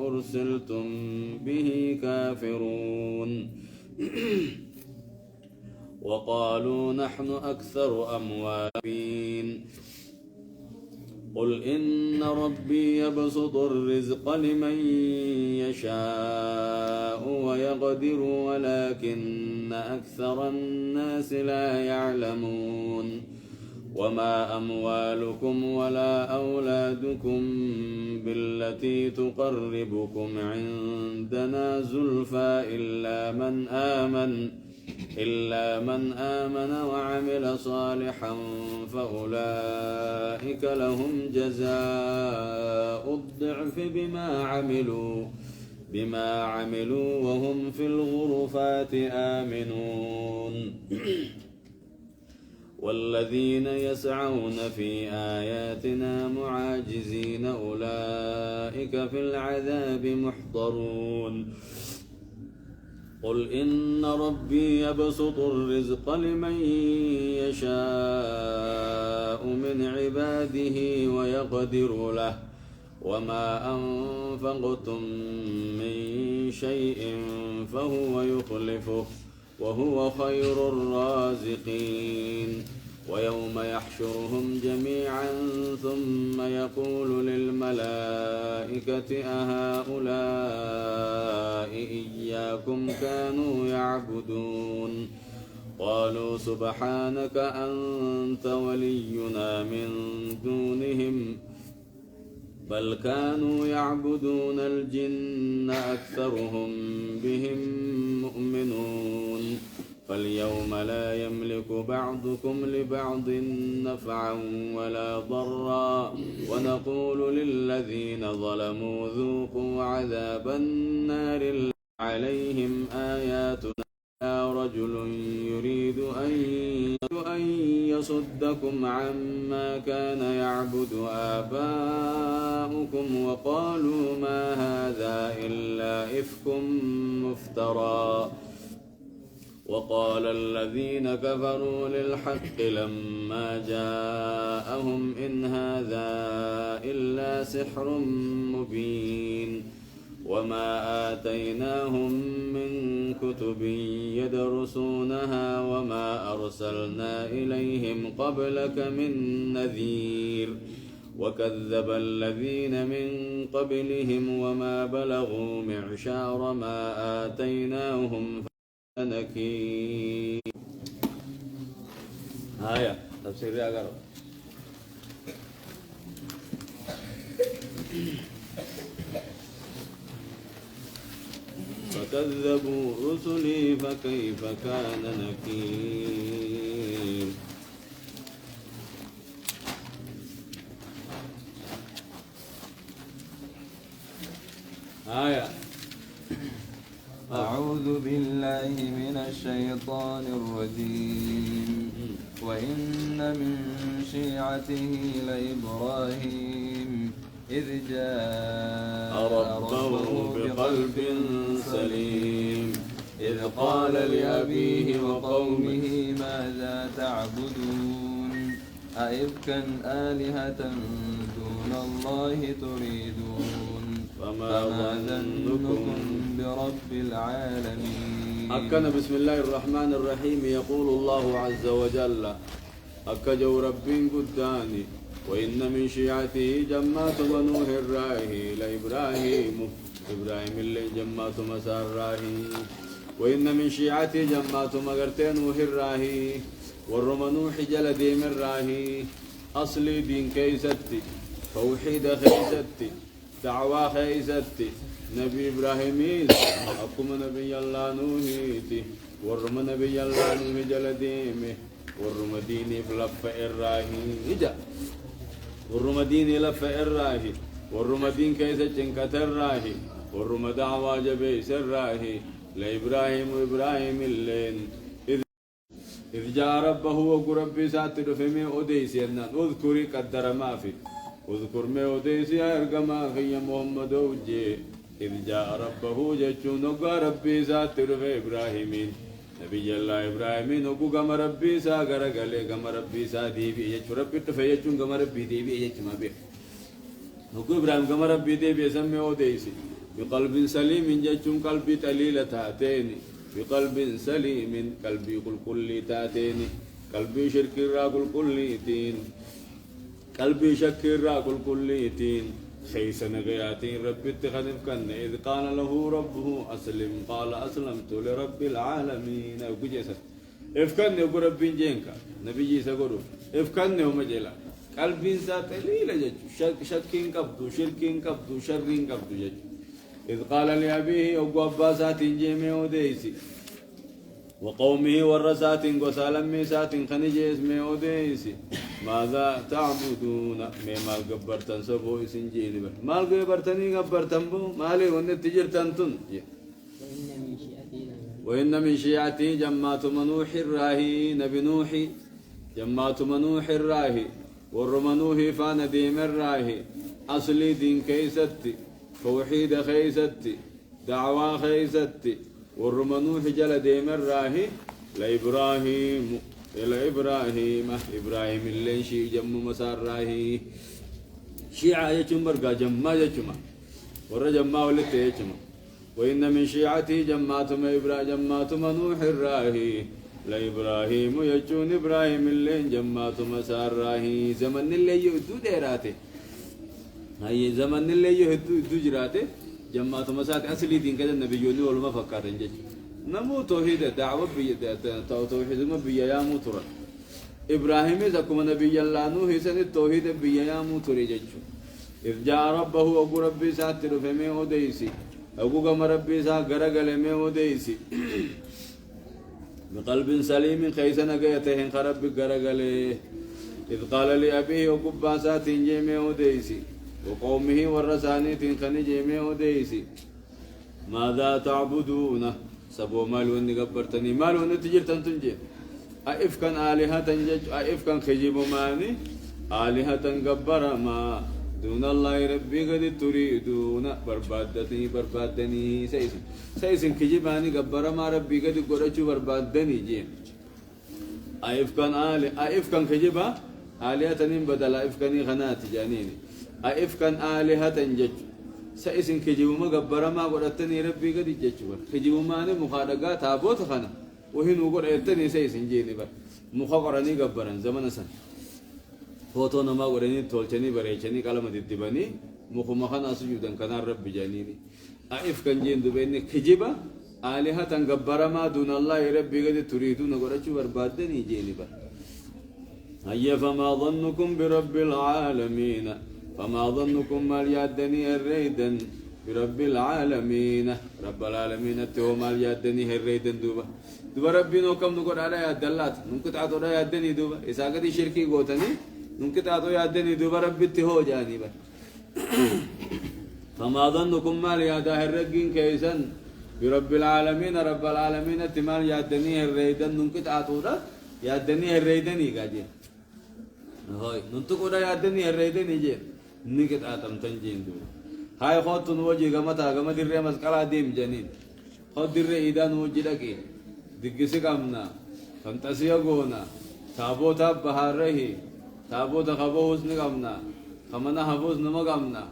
أرسلتم به كافرون وقالوا نحن أكثر أموالين قل إن ربي يبسط الرزق لمن يشاء ويقدر ولكن أكثر الناس لا يعلمون وما أموالكم ولا أولادكم بالتي تقربكم عندنا زلفى إلا من آمن وعمل صالحا فأولئك لهم جزاء الضعف بما عملوا وهم في الغرفات آمنون والذين يسعون في آياتنا معاجزين أولئك في العذاب محضرون قل إن ربي يبسط الرزق لمن يشاء من عباده ويقدر له وما أنفقتم من شيء فهو يخلفه وهو خير الرازقين ويوم يحشرهم جميعا ثم يقول للملائكة أهؤلاء إياكم كانوا يعبدون قالوا سبحانك أنت ولينا من دونهم بل كانوا يعبدون الجن أكثرهم بهم مؤمنون فاليوم لا يملك بعضكم لبعض نفعا ولا ضرا ونقول للذين ظلموا ذوقوا عذاب النار عليهم آياتنا رجل يريد أن يصدكم عما كان يعبد آباؤكم وقالوا ما هذا إلا إفك مفترى وقال الذين كفروا للحق لما جاءهم إن هذا إلا سحر مبين وما آتيناهم من كتب يدرسونها وما أرسلنا إليهم قبلك من نذير وكذب الذين من قبلهم وما بلغوا معشار ما آتيناهم فنكير آية تفسير يا قرب فكذبوا رسلي فكيف كان نكير آية أعوذ بالله من الشيطان الرجيم وإن من شيعته لإبراهيم إذ جاء ربه بقلب سليم إذ قال لأبيه وقومه ماذا تعبدون أئفكا آلهة دون الله تريدون فما ظنكم برب العالمين أكن بسم الله الرحمن الرحيم يقول الله عز وجل أكجو ربين قداني وإن من شيعته جمات بنوه الراهي لإبراهيم إبراهيم اللي جمات مسار راهي وإن من شيعته جمات مغرتين الراهي والرمنوح جل ديم الراهي أصلي دين كيستي توحيد خيستي دعوة خيستي نبي إبراهيم أقوم نبي الله نوحيتي ورم نبي الله نوح جل ديمه ورم ديني فلف الراهي إجا ورم ديني لف الراهي ورم دين كيس جنكت الراهي ورم دعوة جبيس الراهي لإبراهيم إبراهيم اللين إذ جاء ربه وقرب ساتر فمي أديسي اذكري قدر ما في اذكر ما أديسي أرقما خي محمد وجي إذ جاء ربه جتشون وقا ربي ساتر في إبراهيمين نبي الله إبراهيمين وقو قم ربي سا قرقلي قم ربي سا ديبي يجو ربي تفيجون قم ربي ديبي يجو ما بيه وقو إبراهيم قم ربي ديبي سمي أديسي بقلب سليم جتشم قلبي تليل تاتين بقلب سليم قلبي كل تاتين قلبي شرك الراكل كليتين قلبي شك الراكل كليتين خيس نغياتين ربي اتخذف كن إذ قال له ربه أسلم قال أسلمت لرب العالمين وجيسا افكن يقول ربي جينكا نبي جيسا قولوا افكن ومجلا قلبي ساتليل جتشو شكين قبضو شركين قبضو شرين قبضو جتشو إذ قال لأبيه أبو أباسات جيمي وديسي وقومه ورسات وسالمي سات خنجيس مي وديسي ماذا تعبدون مما قبرتن سبو سنجيني مال قبرتني قبرتن بو مالي ون تجرتن تن وإن من شيعتي جماعة منوح الراهي نبي نوحي جماعة منوح الراهي والرمنوه فان ديم الراهي أصلي دين كيستي توحيد خيستي دعوة خيستي والرمنوح جل ديم الراهي لإبراهيم إبراهيم اللي شي جم مسار راهي شيعة يجم برقا جمّا يجمّا ورا جمّا ولت يجمّا وإن من شيعتي جمّات منوح الراهي لإبراهيم يجون إبراهيم اللي جمّات مسار راهي زمن اللي يهدو ديراته هاي زمن اللي يهدو جراته جمّات مسار أصلي دين كذا النبي يوني ولا فكر رنجج نمو توحيد دعوة توحيد ما بيا يا موتورا إبراهيم إذا كم نبي الله نوح سن التوحيد بيا يا موتوري جتشو إذ جاء ربه أبو ربي ساتر فمي وديسي أبو كم ربي سا غرغل مي وديسي بقلب سليم خيسنا جيته خرب غرغل إذ قال لأبيه أبو باسات جيمي وديسي وقومه ورساني تنخني جيمي وديسي ماذا تعبدون سبو مال وني قبرتني مال وني تجرتن تنجي أئف كان آلهة تنجج أئف كان خجيب ماني آلهة قبر ما دون الله ربي قد تريدون بربادني سيسن خجيباني قبر ما ربي قد قرأتو بربادني جيم أئف كان خجيبا آلهة بدل أئف كان خنات جانيني أئف كان آلهة تنجج سيسن كجيبو ما قبر ما قرأتني ربي قد ججوا كجيبو ماني مخارقات تابوت خنا وهن قرأتني سيسن جيني بر مخاقرني قبرن زمن سن فوتو نما قرأني تولچني بريچني كلام ددبني مخمخنا سجودن كان رب جانيني أئف كان جين دبني كجيبا آلهة قبر ما دون الله ربي قد تريدون قرأتو بربادني جيني بر هيا فما ظنكم برب العالمين فما ظنكم مال يادني الريدن برب العالمين رب العالمين تو مال يادني الريدن دوبا ربي نو كم نقول على ياد دلات نمكت عطو يادني دوبا إذا قدي شركي قوتني نمكت عطو يادني دوبا ربي تهو جاني با فما ظنكم مال ياده الرجين كيسن برب العالمين رب العالمين تمال يادني الريدن نمكت عطو يادني الريدن يجي هاي ننتقو يادني الريدن يجي نيكت آتم تنجين دو هاي خود تنوجي غمتا غمت الرئي مسكالا ديم جنين خود الرئي إذا نوجي لكي دقسي قمنا فانتسيا قونا تابوتا بحار رهي تابوتا خبوز نقمنا خمنا حبوز نمقمنا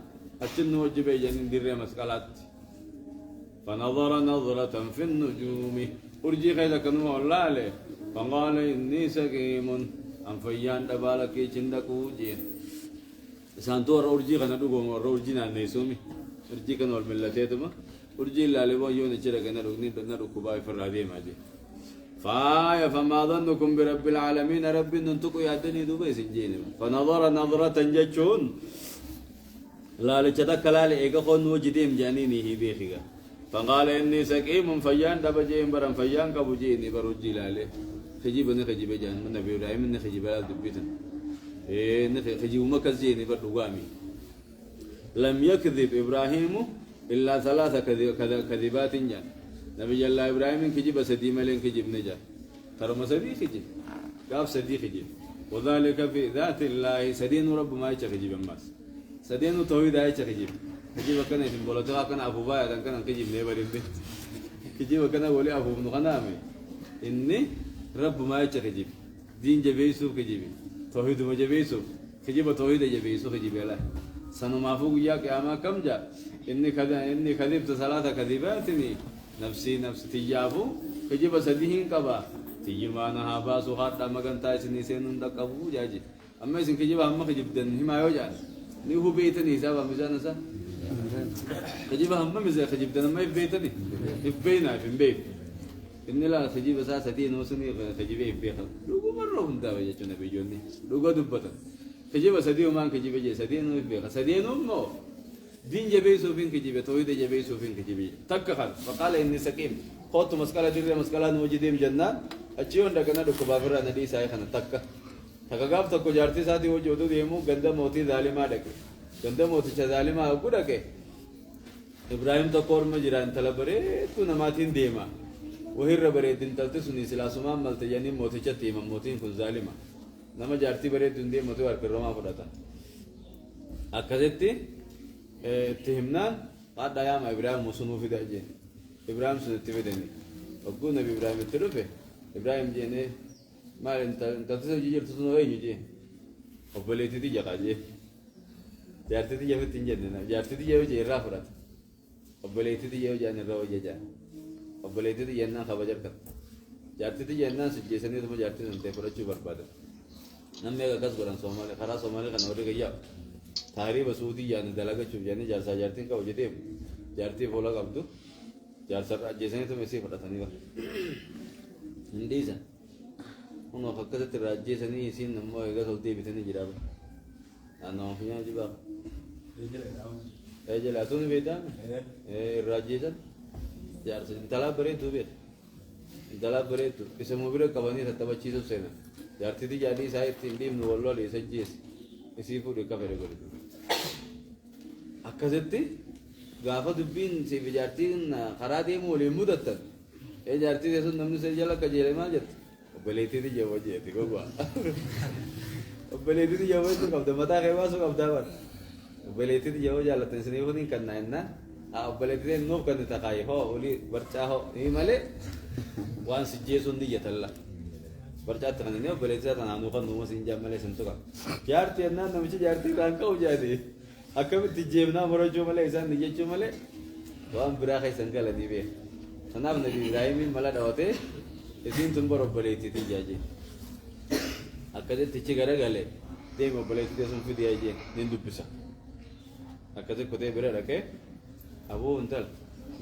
أتن نوجي بي جنين الرئي مسكالات فنظر نظرة في النجوم أرجي خيدا كنمو الله عليه فقال إني سقيم أنفيان دبالكي چندكو جين سانتور أورجي كنا دوغو أورجي نيسومي أورجي كنا والملتة تما أورجي اللي لبوا يوم نشرة كنا ركني دنا ركوباي فرادي ماجي فايا فما ظنكم برب العالمين رب ننتقو يادني دوبي سنجيني فنظر نظرة تنجتشون لا لشتك لا لإيقا خون وجديم جانيني هي بيخيغا فقال إني سقيم فيان دبجين برم فيان كبجيني برجي لالي خجيبني خجيب جان من نبي إبراهيم من خجيب لا دبيتن خجيب مكزيني بردوغامي لم يكذب إبراهيم إلا ثلاثة كذبات جان نبي الله إبراهيم خجيب سدي ملين خجيب نجا ترى ما سدي خجيب قاف سدي خجيب وذلك في ذات الله سدين رب ما يشخ خجيب الناس سدين توحيد يشخ خجيب خجيب كنا يتم بولتها كنا أبو بايا كنا خجيب نبر البيت خجيب كنا ولي أبو نخنامي إني رب ما يشخ خجيب دين جبيسو خجيب توحيد ما جبيسو خجيب توحيد جبيسو خجيب الله سنو ما فوق يا كأما كم جا إني كذبت ثلاث كذباتني نفسي تجافو كجيب سديهن كبا تيجي ما نها باسو خاطر ما كان تايسني سينون دكابو جاجي أما إذا كجيب هم كجيب دن هما يوجع نيهو بيتني سبب ميزان سا كجيب هم ميزان كجيب دن ما يبيتني يبينا في البيت إن لا كجيب سا سدين وسني كجيب يبيخ لوجو مرة هندا بيجون بيجوني لوجو دبته كجيب سديو مان كجيب جي سدين يبيخ سدين مو دين جبي سوفين كجيب تويد جبي سوفين كجيب تكخل فقال إني سكيم خوت مسكالة دير مسكالة نوجديم جنة أشيون دكنا دكبافرة ندي ساي خنا تكه تكاغاب تكو جارتي ساتي वो जोदो देमु गंदा मोती जालिमा डके गंदा मोती च जालिमा अकु डके इब्राहिम तो कोर में जिरान तला बरे तू नमातीन देमा वही रबरे दिन तलते सुनी सिलासुमा मलते यानी मोती च तीमा मोती कुछ जालिमा नमा जारती बरे दुंदे मोती वार कर रोमा पड़ता अकज़ेती तिहमना बाद दायाम इब्राहिम मुसुनु फिदा जे इब्राहिम सुनते वे देनी अकु नबी इब्राहिम तेरुफे इब्राहिम जे ने मार इंत तत्सव जीजर तत्सव है ये अब्बलेती थी जगह जे जारती थी ये तीन जने ना जारती थी ये जे राफरात अब्बलेती थी ये जाने राव ये जा अब्बलेती थी ये ना खबर कर जारती थी ये ना जैसे नहीं तो मैं जारती सुनते पर अच्छी बर्बाद नम्मे का कस बरन सोमाले खरा सोमाले का नौरे गया थारी बसूदी जाने दलागा चुप जाने जारसा जारती का वजह दे जारती बोला कब तो जारसा जैसे नहीं तो मैं इसी पता था नहीं हिंदी सा uno fakkat terajje sani isin nammo ega solti bitani jiraba ano hiya jiba ejela tun beda rajje san yar se dala bare tu ise mobile kabani sataba chizo sena yar tidi jadi sai tindi nu wallo le sajjes isi fu de kavere gori akazetti gafa dubbin se vijartin kharade mo le mudattan e jarti desun namnu se jala kajele ma jat بليتي دي جوجي تي كوبا بليتي دي جوجي تو كبدا متا خيوا سو كبدا بر بليتي دي جوجي على تنسني هوني كنا ان بليتي دي نو كن تقاي هو ولي برچا هو ني مالي وان سجي سون دي يتلا برچا تنني نو بليتي تنا نو كن نو سين جامله سنتو يار تي ان نمچ جارتي رانكا हो जादे अकब ती जेवना मरो जो मले ऐसा निजे जो मले वहां बुरा खाई संगल दी बे सनाब नबी इब्राहिम मला दावते इसीन तुम पर बलेती थी जाजे अकदे तिचे करे गले दे मो बलेती दे सुन फिर जाजे निंदु पिसा अकदे कोते बेरे रखे अबो उंतल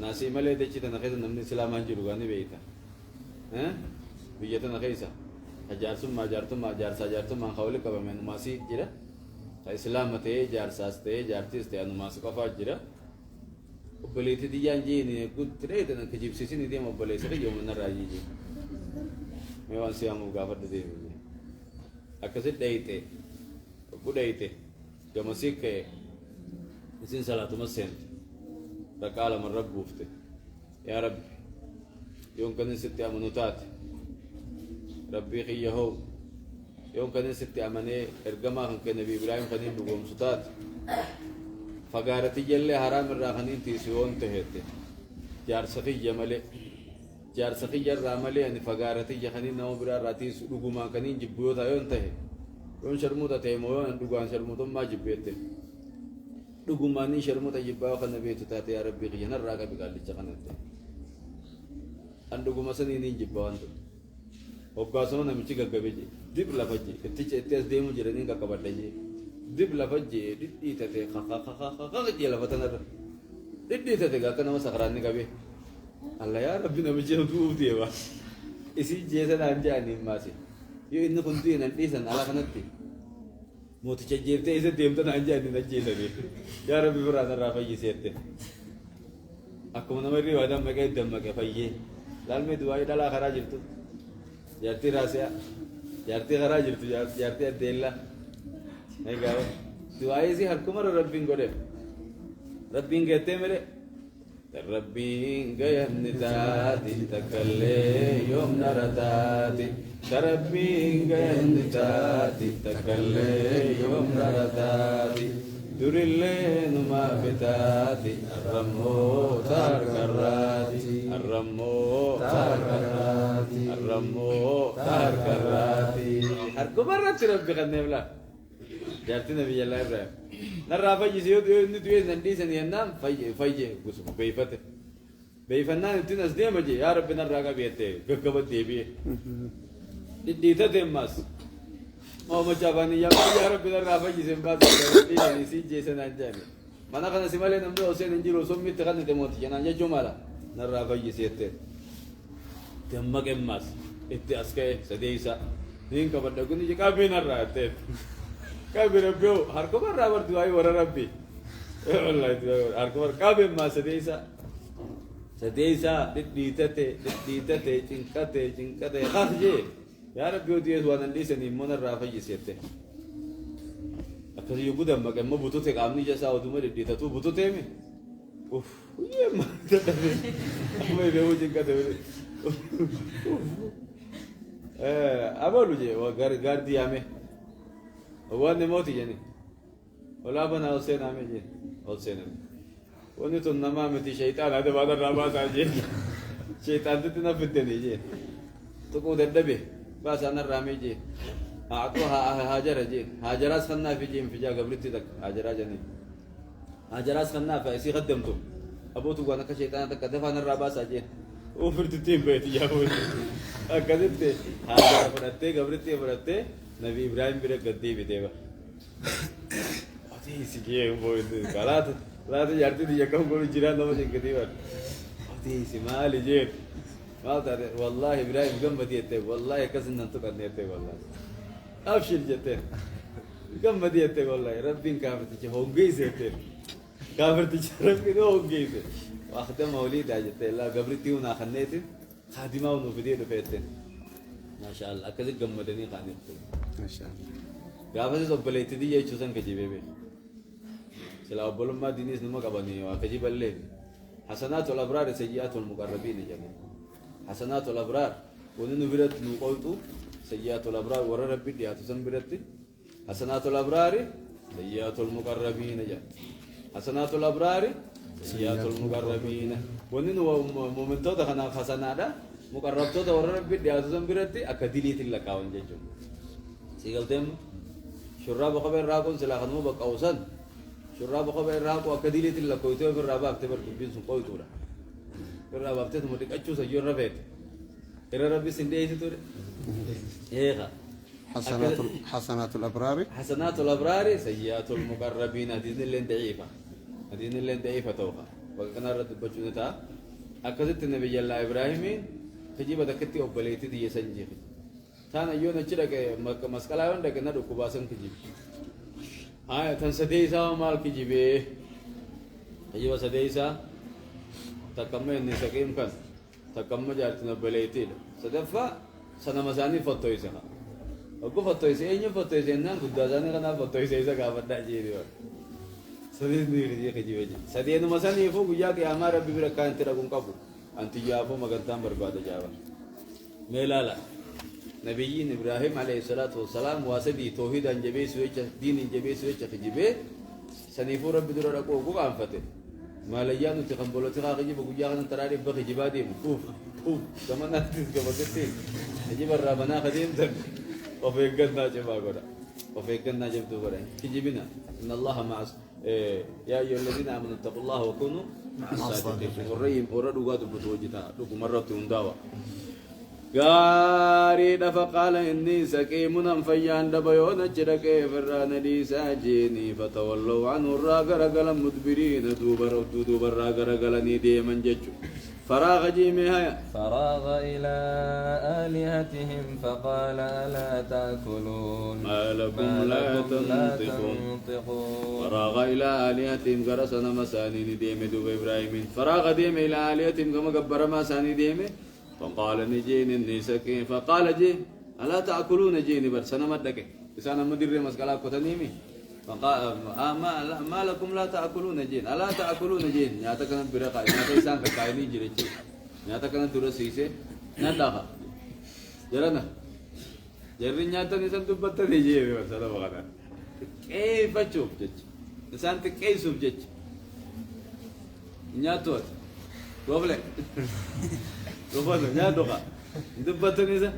नासी मले दे चिता नखे नमने सलाम अंजुर गाने बेइता हैं बियता नखेसा हजार तुम खौले कब मैं नुमासी जिरा इस्लामते जार सास्ते जारतिस्ते अनुमास कफा जिरा बलेती दी जाजे ने कुछ रे तना खजीब सिसी ने दे मो बलेती रे जो मन राजी जी मैं वहाँ से आमू गाफर दे दिए अक्सर देते बुढ़ाते जो मसीह के इसी साला तुम सेंट रकाला मर रब गुफ्ते या रब يوم كان ستة أمانوتات ربي خيهو يوم كان ستة أمانة إرجما كان نبي إبراهيم خنين بقوم ستات فقارتي جل حرام الراخنين تيسيون تهته جار سخي جمله جار سخي جر رامله يعني فقارتي جخنين نو برا راتي رجوما كنين جبيو تايون تهه يوم شرمو تتيمون رجوان شرمو تم ما جبيته رجوماني شرمو تجيبوا خن نبي تتاتي يا ربي خينا الراكب قال لي جخنته अंडुगुमा से नहीं जिब्बावन तो ओब्बासों ने मिची का कभी दिप लफजी इत्तीचे इत्तीस देमु जिरनी का कबर लेजी दिप लफजी दिट्टी थे खा खा खा खा खा खा किया लफता नर दिट्टी थे का कना मसखरानी कभी अल्लाह यार रब्बी ने मिची तो उठी है इसी जैसे ना जानी मासी ये इन्हें कुंती है नंटी सन अल्लाह कनती मोती चज्जेरते इसे देमता ना जानी ना जैसे भी यार रब्बी बराबर राफा ये सेते aku menamari wadah mereka itu mereka payah lalu me dua ida lah kara jirtu jarti rahasia jarti kara jirtu jarti adela नहीं गाओ दुआ ऐसी हर कुमार रब्बिंग करे रब्बिंग कहते मेरे रब्बिंग गयन्निताति तकल्ले योम नरताति रब्बिंग गयन्निताति तकल्ले योम नरताति दुरिल्ले नुमा बिताति अर्रमो तार कराती अर्रमो तार कराती अर्रमो तार कराती हर कुमार रत्ती रब्बी करने वाला جارتنا في الله إبراهيم نرى فجي سيود ندوي ننديس نينام فجي قسم بيفته بيفنان تنس ديما جي يا رب نرى قبيته كبد ديبي ديتا ديماس ما مجابني يا رب نرى فجي سنبات دي سي جي سنانجاني mana kana simale namdo Hussein injiro sommi tekan demoti jana nya jumala narra fayyi sette temmak emmas itti aske sadeisa din ka badda guni je kabe narra te kabe rabbi har ko barra bar duai wara rabbi wallahi har ko bar kabe emmas sadeisa ditate cinkate khafje ya rabbi odiye wadan disani monarra fayyi sette كذي يقول أما كم بطوطة كامني جالسة أو دوما لدي تطو بطوطة مي أوف يا ما تدري أما يبغى وجهك تقول أبغى لوجه وغار دي أمي هو أنا موتي يعني ولا بنا حسين أمي جي حسين أمي وني نما متي شيطان هذا بعد الرابع ساجي شيطان تنا في الدنيا جي تقول الدبي بس أنا رامي جي أعطوها هاجر جي هاجراس خلنا في جيم في جا قبرتي ذاك هاجرا جني هاجراس خلنا في أسي خدمته أبو تو أنا كشيطان تك دفع أنا الراباس أجي وفرت تيم بيتي يا أبو أكذبت هاجر فرتة قبرتي فرتة نبي إبراهيم بيرك قدي بيتوا أتي سيجي بوي كارات لا تجارتي دي يكمل كل جيران نوم جن قدي بار أتي سمال جيت ما ترى والله إبراهيم قم بديته والله كسر ننتو كنيته والله أبشر جتة كم بديته والله ربين كافر تيجي هونجي زيته كافر تيجي ربين هونجي زي واخدم موليد أجته لا قبرتي وناخنيته خادمة ونفديه دفعته ما شاء الله أكذب كم مدني خانته ما شاء الله كافر سبليته دي يشوفن كجيبه به سلا أبولم ما دينيس نما كبانيه وكجيب الليل حسنات الأبرار سيئات المقربين جميع حسنات الأبرار وننفرت نقولتو سيئات الأبرار ورا ربي دياتو سنبرتي حسنات الأبرار سيئات المقربين جا حسنات الأبرار سيئات المقربين ونن وممنتو دخنا حسنادا مقربتو ورا ربي دياتو سنبرتي أكدليت اللقاون جيجو سيقلتم شراب خبر راكون سلاخنو بقوسن شراب خبر راكو أكدليت اللقويتو في الرابع اكتبر كبين سنقويتورا في الرابع اكتبر مدك أجو سجور ربيت إرى ربي سندي توري إيه حسنات الأبرار حسنات الأبرار سيئات المقربين هذين اللي ضعيفة هذين اللي ضعيفة توها وكان رد بجونتا أكذت النبي الله إبراهيم تجيب دكتي أبليتي دي يسنجي ثانا يوم نشرك مسكلا يوم ده كنا ركوباسن كجيب تنسديسا مال كجيبه تجيب سديسا تكمل نسكيم كان تكمل جارتنا بليتي سدفع سنة مساني فتوي سها أكو فتوي سه إني فتوي سه نان كودا زاني كنا فتوي سه إذا كافر داجي ديوار سديس نيري جي كجيبه جي سديس نو مساني يفو كوجا كي أمارا بيبرا كان ترى كون كابو أنتي جافو مكانتام برباد جاوا ميلالا نبيين إبراهيم عليه الصلاة والسلام واسدي توحيد أنجبه سويش دين أنجبه سويش كجيبه سنيفو رب دورا كو كو أنفته ماليانو تخمبولو تخاخجي بكوجا كنا تراري بخجيبادي أوف أوف كمان ناتيس كمكتين يجيب الرابنا خديم تك وفيقنا جماعة كذا وفيقنا جبتو كذا كجيبنا إن الله مع يا أيها الذين آمنوا اتقوا الله وكونوا مع الصادقين وريم ورد وقاد بتوجتا لكم مرة تنداوا غاري فقال إني سكيم فيان دبيون جرك فران لي ساجيني فتولوا عنه الراغرغل مدبرين دوبر راغرغل نيدي من ججو فراغ جيمها فراغ إلى آلهتهم فقال ألا تأكلون ما لكم لا تنطقون فراغ إلى آلهتهم غرسنا مساني ديم دوب إبراهيم فراغ ديم إلى آلهتهم كما قبر مساني ديم فقال نجين النسكين فقال جي ألا تأكلون جيني برسنا مدك إسانا مدير مسكلا كتنيمي فقال ما لكم لا تأكلون جين ألا تأكلون جين نياتكنا برقا نياتا إسان كايني جريتي نياتكنا درسيسي نياتاها جرنا جري نياتا نيسان تبتا نجيه برسنا بغانا كيف تشوف جج إسان تكيف سوف جج نياتوات وبلك وبلك نياتوها دبتا نيسان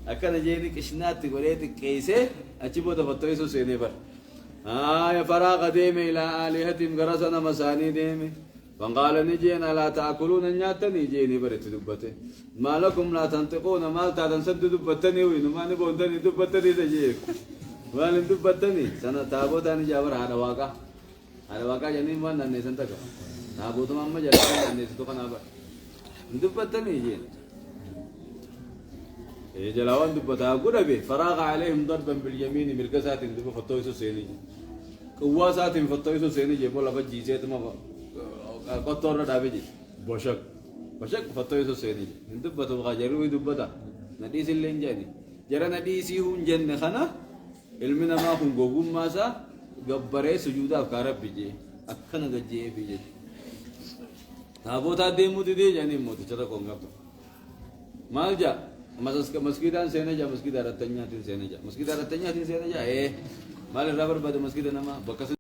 أكنا جيني كشنات وليت كيسي أجيبو دفتويسو سينيبر يا فراغ ديمي إلى آلهتهم قرسنا مساني ديمي فقال نجينا لا تأكلون نياتني جيني بريت دبته ما لكم لا تنطقون ما تنسد دبتني وين ما نبونتني دبتني تجيك وان دبتني سنة تابوتاني جابر على واقع جنين وان نيسان تكا تابوت ما جلسان نيسان تكا نابر دبتني جين جلاوان دبتا أقول أبي فراغ عليهم ضربا باليمين بالكسات دب فتويسو سيني قواسات فتويسو سيني جيبوا لفت جيسيت ما قطور دابجي بشك فتويسو سيني دبتا بغاجرو دبتا نديس اللين جاني جرى نديسي هون جن خنا علمنا ما هون غوغم ماسا غبره سجودا كارب بيجي أكنا غجيه بيجي تابوتا ديمو دي جاني موت چتا كونغا مال جا مسجدان سينا جا مسجد رتنيا تين سينا جا مسجد رتنيا تين سينا جا مال رابر بعد مسجد نما بكسن